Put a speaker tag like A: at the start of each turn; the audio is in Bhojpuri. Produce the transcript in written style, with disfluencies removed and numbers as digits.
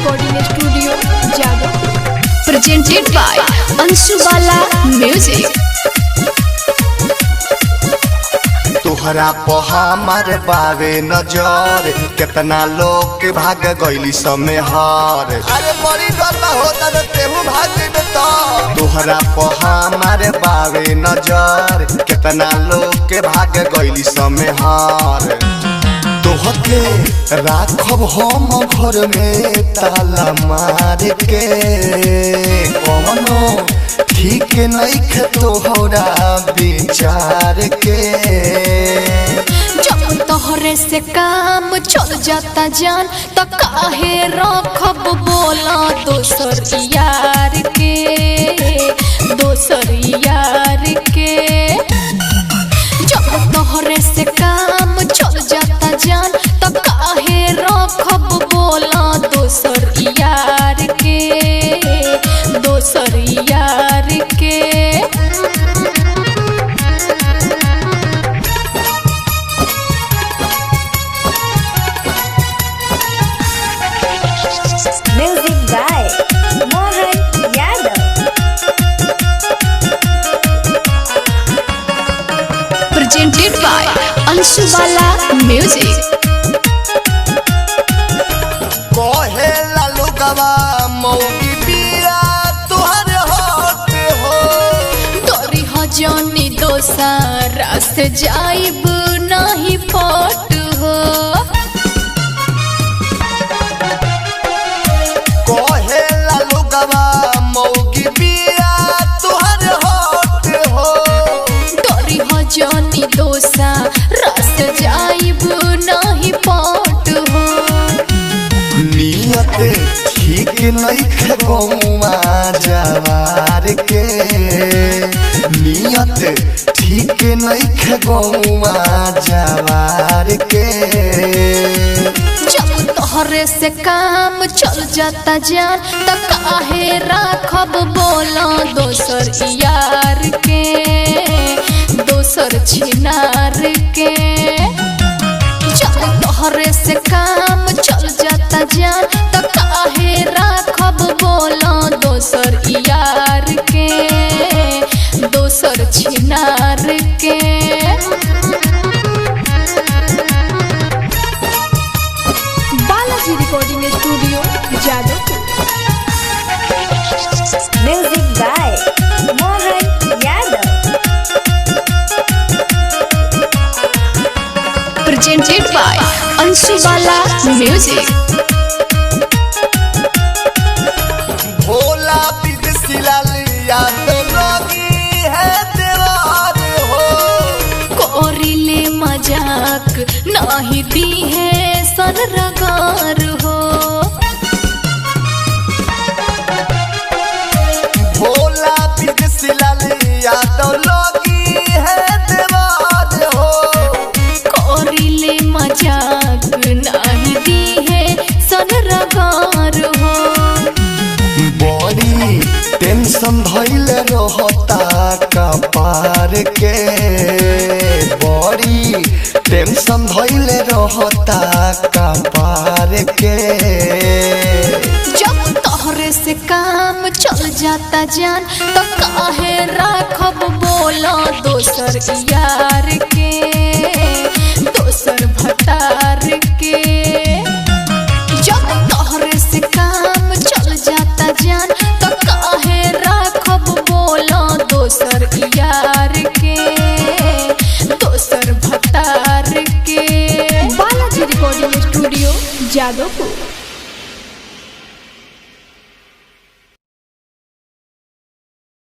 A: Recording studio Jadav.
B: Presented by Anshubala music.
C: तोहरा पे हमार बावे नजर, कितना लोग के भाग गइली समय हार। अरे बड़ी डर होता न तेहू भाग तो। तोहरा पे हमार बावे नजर, कितना लोग के भाग गइली समय हार। तोहके राखब हम घर में ताला मार के, कौनो ठीक नहीं तोहरा विचार के।
B: जब तोहरे से काम चल जाता जान तो काहे रखब बोला दोसर यार के, दोसर यार के। जब तोहरे से काम चल जाता जान तो काहे रखब बोला दोसर यार के, दोसर यार के।
D: Music by Mohan Yadav.
B: Presented by Anshubala music.
C: कोहे लालू गवा मौगी बिया तुहर होत हो।
B: तोरी हो जानी दोसरा से जाइब नहीं पट हो।
C: कोहे लालू गवा मौगी बिया तुहर होत हो।
B: तोरी हो जानी दोसरा से जाइब नहीं पट हो।
C: नियत ठीक नहीं गौवा जवार के, नियत ठीक नहीं गौवा जवार के।
B: जब तोहरे से काम चल जाता जान तो काहे राखब बोला दोसर यार के, दोसर छिनार के। जब तोहरे से काम चल जाता जान तो काहे राखब बोला दोसर यार के, दोसर छिनार के।
A: Balaji recording studio Jadav.
D: Music by Mohan Yadav.
B: Presented by Anshubala music.
C: भोला विदेशी लालिया तो लगी है दीवार हो।
B: कोरिले मजाक नाही दी है सन रगार हो।
C: भोला विदेशी लालिया तो लगी है दीवार हो।
B: कोरिले मजाक नाही दी है सन रगार हो।
C: बड़ी टेंशन धइल रहता कपार के, बड़ी टेंशन धइल रहता कपार के।
B: जब तोहरे से काम चल जाता जान तो काहे राखब बोला दोसर यार के, दोसर भतार के। जब तोहरे से काम चल जाता जान तो काहे राखब बोला दोसर यार के, दोसर भतार के।
A: Balaji recording studio Jadav.